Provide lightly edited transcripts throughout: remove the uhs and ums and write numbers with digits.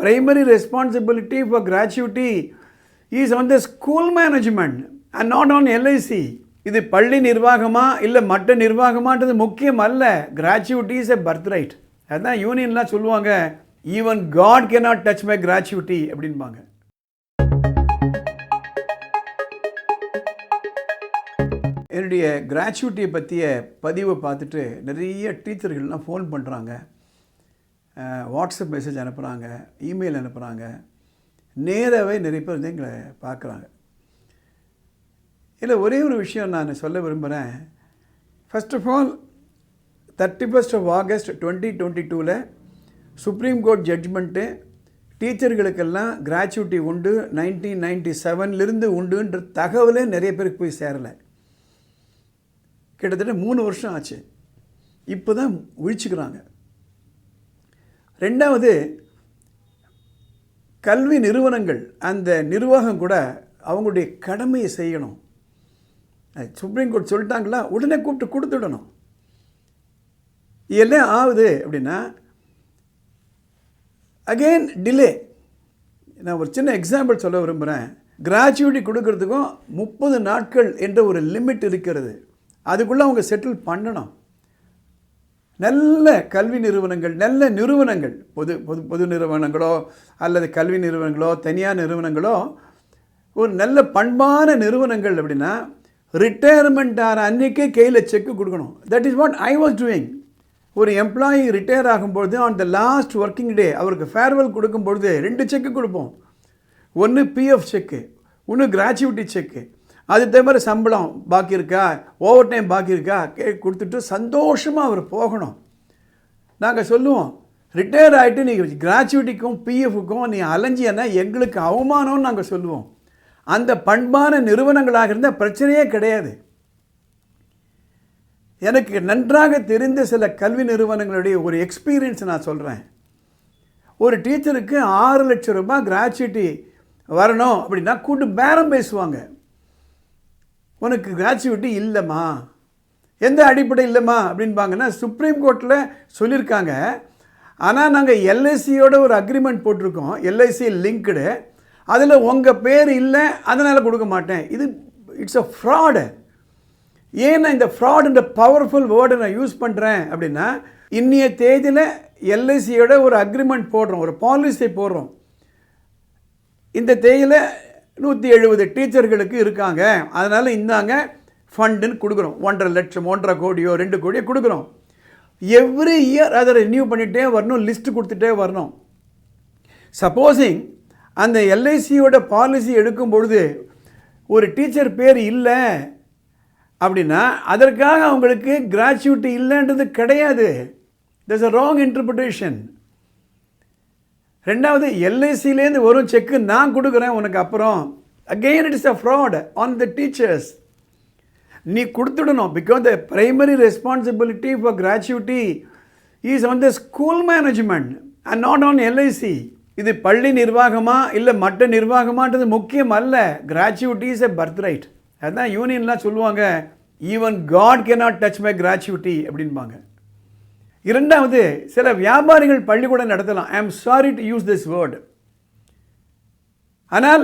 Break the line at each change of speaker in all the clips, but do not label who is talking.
Primary responsibility for gratuity is on the school management and not on LIC. இது பள்ளி நிர்வாகமா இல்லை மற்ற நிர்வாகமான்றது முக்கியம் அல்ல. Gratuity is a birth right. அதுதான் யூனியன்லாம் சொல்லுவாங்க, even God cannot touch my gratuity அப்படின்பாங்க. என்னுடைய கிராச்சுவிட்டியை பற்றிய பதிவை பார்த்துட்டு நிறைய டீச்சர்கள்லாம் ஃபோன் பண்ணுறாங்க, வாட்ஸ்அப் மெசேஜ் அனுப்புகிறாங்க, இமெயில் அனுப்புகிறாங்க, நேராகவே நிறைய பேர் வந்து எங்களை பார்க்குறாங்க. இல்லை ஒரே ஒரு விஷயம் நான் சொல்ல விரும்புகிறேன். First of all 31st of August 2022 supreme court judgement டீச்சர்களுக்கெல்லாம் கிராச்சுவிட்டி உண்டு 1997 உண்டுன்ற தகவலே நிறைய பேருக்கு போய் சேரலை. கிட்டத்தட்ட 3 வருஷம் ஆச்சு. இப்போ தான் விழிச்சுக்கிறாங்க. ரெண்டாவது, கல்வி நிறுவனங்கள் அந்த நிர்வாகம் கூட அவங்களுடைய கடமையை செய்யணும். சுப்ரீம் கோர்ட் சொல்லிட்டாங்களா, உடனே கூப்பிட்டு கொடுத்துடணும். எல்லாம் ஆகுது அப்படின்னா அகெயின் டிலே. நான் ஒரு சின்ன எக்ஸாம்பிள் சொல்ல விரும்புகிறேன். கிராச்சுவிட்டி கொடுக்கறதுக்கும் 30 நாட்கள் என்ற ஒரு லிமிட் இருக்கிறது. அதுக்குள்ளே அவங்க செட்டில் பண்ணணும். நல்ல கல்வி நிறுவனங்கள், நல்ல நிறுவனங்கள், பொது நிறுவனங்களோ அல்லது கல்வி நிறுவனங்களோ தனியார் நிறுவனங்களோ ஒரு நல்ல பண்பான நிறுவனங்கள் அப்படின்னா ரிட்டையர்மெண்ட் ஆன அன்றைக்கே கையில் செக்கு கொடுக்கணும். That is what I was doing. ஒரு எம்ப்ளாயி ரிட்டையர் ஆகும்பொழுது on the last working day அவருக்கு ஃபேர்வெல் கொடுக்கும்பொழுது 2 செக்கு கொடுப்போம். ஒன்று பிஎஃப் செக்கு, ஒன்று கிராச்சுவிட்டி செக்கு. அது தவிர சம்பளம் பாக்கி இருக்கா, ஓவர் டைம் பாக்கி இருக்கா கொடுத்துட்டு சந்தோஷமாக அவர் போகணும். நாங்கள் சொல்லுவோம், ரிட்டையர் ஆகிட்டு நீங்கள் கிராச்சுவிட்டிக்கும் பிஎஃப்க்கும் நீ அலைஞ்சியன்னா எங்களுக்கு அவமானம்னு நாங்கள் சொல்லுவோம். அந்த பண்பான நிறுவனங்களாக இருந்தால் பிரச்சனையே கிடையாது. எனக்கு நன்றாக தெரிந்த சில கல்வி நிறுவனங்களுடைய ஒரு எக்ஸ்பீரியன்ஸ் நான் சொல்கிறேன். ஒரு டீச்சருக்கு 6 லட்சம் ரூபாய் கிராச்சுவிட்டி வரணும் அப்படின்னா கூட்டு பேரம் பேசுவாங்க. உனக்கு கிராச்சுவிட்டி இல்லைம்மா, எந்த அடிப்படை இல்லைம்மா அப்படின்பாங்கன்னா சுப்ரீம் கோர்ட்டில் சொல்லியிருக்காங்க. ஆனால் நாங்கள் எல்ஐசியோட ஒரு அக்ரிமெண்ட் போட்டிருக்கோம், எல்ஐசி லிங்க்டு, அதில் உங்கள் பேர் இல்லை, அதனால் கொடுக்க மாட்டேன். இது இட்ஸ் அ ஃப்ராடு. ஏன்னா இந்த ஃப்ராடுன்ற பவர்ஃபுல் வேர்டை நான் யூஸ் பண்ணுறேன் அப்படின்னா, இன்னைய தேதியில் எல்ஐசியோட ஒரு அக்ரிமெண்ட் போடுறோம், ஒரு பாலிசி போடுறோம். இந்த தேதியில் 170 டீச்சர்களுக்கு இருக்காங்க, அதனால் இந்தாங்க ஃபண்டுன்னு கொடுக்குறோம். 1.5 லட்சம் 1.5 கோடியோ 2 கோடியோ கொடுக்குறோம். எவ்ரி இயர் அதை ரினியூ பண்ணிகிட்டே வரணும், லிஸ்ட்டு கொடுத்துட்டே வரணும். சப்போஸிங் அந்த எல்ஐசியோட பாலிசி எடுக்கும் பொழுது ஒரு டீச்சர் பேர் இல்லை அப்படின்னா அதற்காக அவங்களுக்கு கிராச்சுவிட்டி இல்லைன்றது கிடையாது. That's a wrong interpretation. ரெண்டாவது, எல்ஐசிலேருந்து வரும் செக்கு நான் கொடுக்குறேன் உனக்கு அப்புறம், again it is a fraud on the teachers. நீ கொடுத்துடணும். Because the primary responsibility for gratuity is on the school management and not on LIC. இது பள்ளி நிர்வாகமா இல்லை மற்ற நிர்வாகமான்றது முக்கியம் அல்ல. Gratuity is a birth right. அதுதான் யூனியன்லாம் சொல்லுவாங்க, even God cannot touch my gratuity அப்படின்பாங்க. இரண்டாவது, சில வியாபாரிகள் பள்ளிக்கூடம் நடத்தலாம். I am sorry to use this word. ஆனால்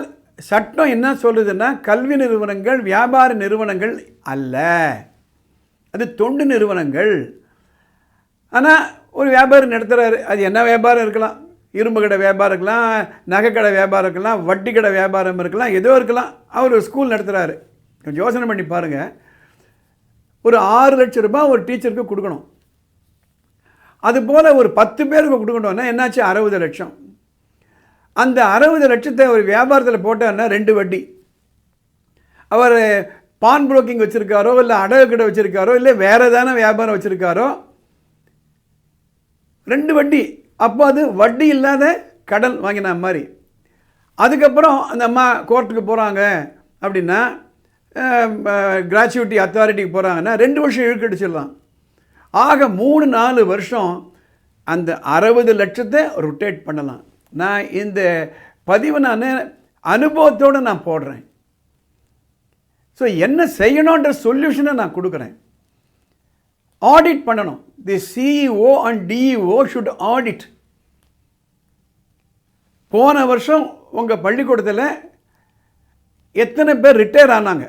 சட்டம் என்ன சொல்லுதுன்னா, கல்வி நிறுவனங்கள் வியாபார நிறுவனங்கள் அல்ல, அது தொண்டு நிறுவனங்கள். ஆனால் ஒரு வியாபாரம் நடத்துகிறாரு, அது என்ன வியாபாரம் இருக்கலாம், இரும்பு கடை வியாபாரம் இருக்கலாம், நகைக்கடை வியாபாரம் இருக்கலாம், வட்டி கடை வியாபாரம் இருக்கலாம், ஏதோ இருக்கலாம். அவர் ஒரு ஸ்கூல் நடத்துகிறாரு. கொஞ்சம் யோசனை பண்ணி பாருங்கள். ஒரு 6 லட்சம் ரூபாய் ஒரு டீச்சருக்கு கொடுக்கணும். அதுபோல் ஒரு 10 பேருக்கு கொடுக்கணும்னா என்னாச்சு, 60 லட்சம். அந்த 60 லட்சத்தை ஒரு வியாபாரத்தில் போட்டார்னா 2 வட்டி. அவர் பான் புரோக்கிங் வச்சுருக்காரோ இல்லை அடகு கடை வச்சுருக்காரோ இல்லை வேறு ஏதான வியாபாரம் வச்சுருக்காரோ 2 வட்டி. அப்போ அது வட்டி இல்லாத கடன் வாங்கின மாதிரி. அதுக்கப்புறம் அந்த அம்மா கோர்ட்டுக்கு போகிறாங்க அப்படின்னா, கிராச்சுவிட்டி அத்தாரிட்டிக்கு போகிறாங்கன்னா 2 வருஷம் இழுக்கடிச்சிடலாம். ஆக 3-4 வருஷம் அந்த 60 லட்சத்தை ரொட்டேட் பண்ணலாம். நான் இந்த பதிவை நான் அனுபவத்தோடு நான் போடுறேன். ஸோ என்ன செய்யணுன்ற சொல்யூஷனை நான் கொடுக்குறேன். ஆடிட் பண்ணணும். தி CEO and DEO should audit. போன வருஷம் உங்கள் பள்ளிக்கூடத்தில் எத்தனை பேர் ரிட்டையர் ஆனாங்க?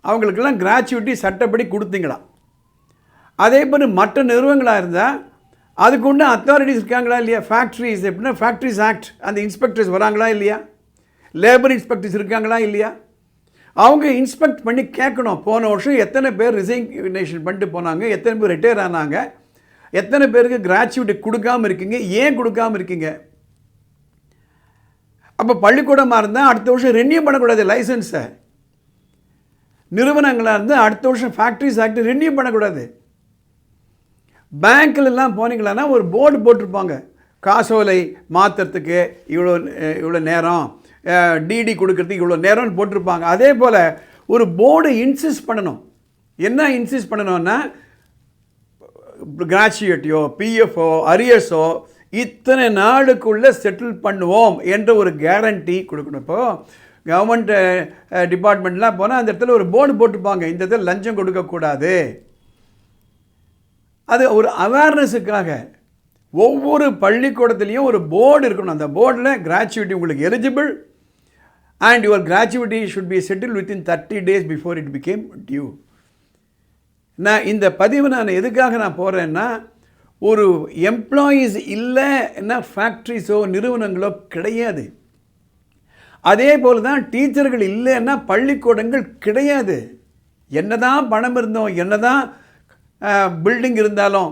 அவங்களுக்கெல்லாம் கிராச்சுவிட்டி சட்டப்படி கொடுத்தீங்களா? அதே போல் மற்ற நிறுவனங்களாக இருந்தால் அதுக்கு உண்டு அத்தாரிட்டிஸ் இருக்காங்களா இல்லையா? ஃபேக்ட்ரிஸ் எப்படின்னா ஃபேக்ட்ரிஸ் ஆக்ட், அந்த இன்ஸ்பெக்டர்ஸ் வராங்களா இல்லையா? லேபர் இன்ஸ்பெக்டர்ஸ் இருக்காங்களா இல்லையா? அவங்க இன்ஸ்பெக்ட் பண்ணி கேட்கணும், போன வருஷம் எத்தனை பேர் ரிசைக்னேஷன் பண்ணிட்டு போனாங்க, எத்தனை பேர் ரிட்டையர் ஆனாங்க, எத்தனை பேருக்கு கிராச்சுவிட்டி கொடுக்காமல் இருக்கீங்க, ஏன் கொடுக்காமல் இருக்கீங்க? அப்போ பள்ளிக்கூடமாக இருந்தால் அடுத்த வருஷம் ரெனியூ பண்ணக்கூடாது லைசன்ஸை. நிறுவனங்களாக இருந்தால் அடுத்த வருஷம் ஃபேக்ட்ரிஸ் ஆக்ட் ரெனியூ பண்ணக்கூடாது. பேங்க்லலாம் போனீங்களான்னா ஒரு போர்டு போட்டிருப்பாங்க, காசோலை மாற்றுறதுக்கு இவ்வளோ நேரம், டிடி கொடுக்கறதுக்கு இவ்வளோ நேரம்னு போட்டிருப்பாங்க. அதே போல் ஒரு போர்டு இன்சிஸ்ட் பண்ணணும். என்ன இன்சிஸ்ட் பண்ணணும்னா, கிராச்சுவேட்டியோ பிஎஃப்ஓ அரியர்ஸோ இத்தனை நாளுக்குள்ளே செட்டில் பண்ணுவோம் என்ற ஒரு கேரண்டி கொடுக்கணும். இப்போது கவர்மெண்ட் டிபார்ட்மெண்ட்லாம் போனால் அந்த இடத்துல ஒரு போர்டு போட்டிருப்பாங்க, இந்த இடத்துல லஞ்சம் கொடுக்கக்கூடாது. அது ஒரு அவேர்னஸுக்காக ஒவ்வொரு பள்ளிக்கூடத்துலேயும் ஒரு போர்டு இருக்கணும். அந்த போர்டில் கிராச்சுவிட்டி உங்களுக்கு eligible and your gratuity should be settle within 30 days before it became due. நான் இந்த பதிவு நான் எதுக்காக போடுறேன்னா, ஒரு எம்ப்ளாயீஸ் இல்லைன்னா ஃபேக்ட்ரிஸோ நிறுவனங்களோ கிடையாது. அதே போல் தான் டீச்சர்கள் இல்லைன்னா பள்ளிக்கூடங்கள் கிடையாது. என்னதான் பணம் இருந்தோம், என்னதான் பில்டிங் இருந்தாலும்,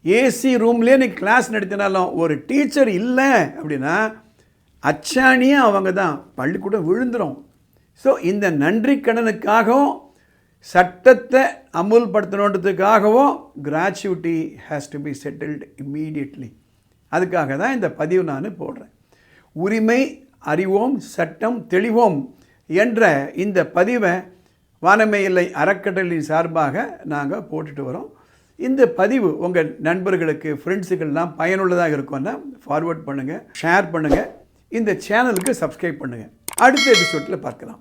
ஏசி ரூம்லேயே நீ கிளாஸ் நடத்தினாலும் ஒரு டீச்சர் இல்லை அப்படின்னா அச்சாணியே அவங்க தான், பள்ளிக்கூடம் விழுந்துடும். ஸோ இந்த நன்றி கடனுக்காகவும் சட்டத்தை அமுல்படுத்தணுன்றதுக்காகவும் gratuity has to be settled immediately. அதுக்காக தான் இந்த பதிவு நான் போடுறேன். உரிமை அறிவோம், சட்டம் தெளிவோம் என்ற இந்த பதிவை வானமே இல்லை அறக்கட்டளையின் சார்பாக நாங்கள் போட்டுட்டு வரோம். இந்த பதிவு உங்கள் நண்பர்களுக்கு ஃப்ரெண்ட்ஸுக்கெல்லாம் பயனுள்ளதாக இருக்கும்னா ஃபார்வர்ட் பண்ணுங்கள், ஷேர் பண்ணுங்கள், இந்த சேனலுக்கு சப்ஸ்கிரைப் பண்ணுங்கள். அடுத்த எபிசோடில் பார்க்கலாம்.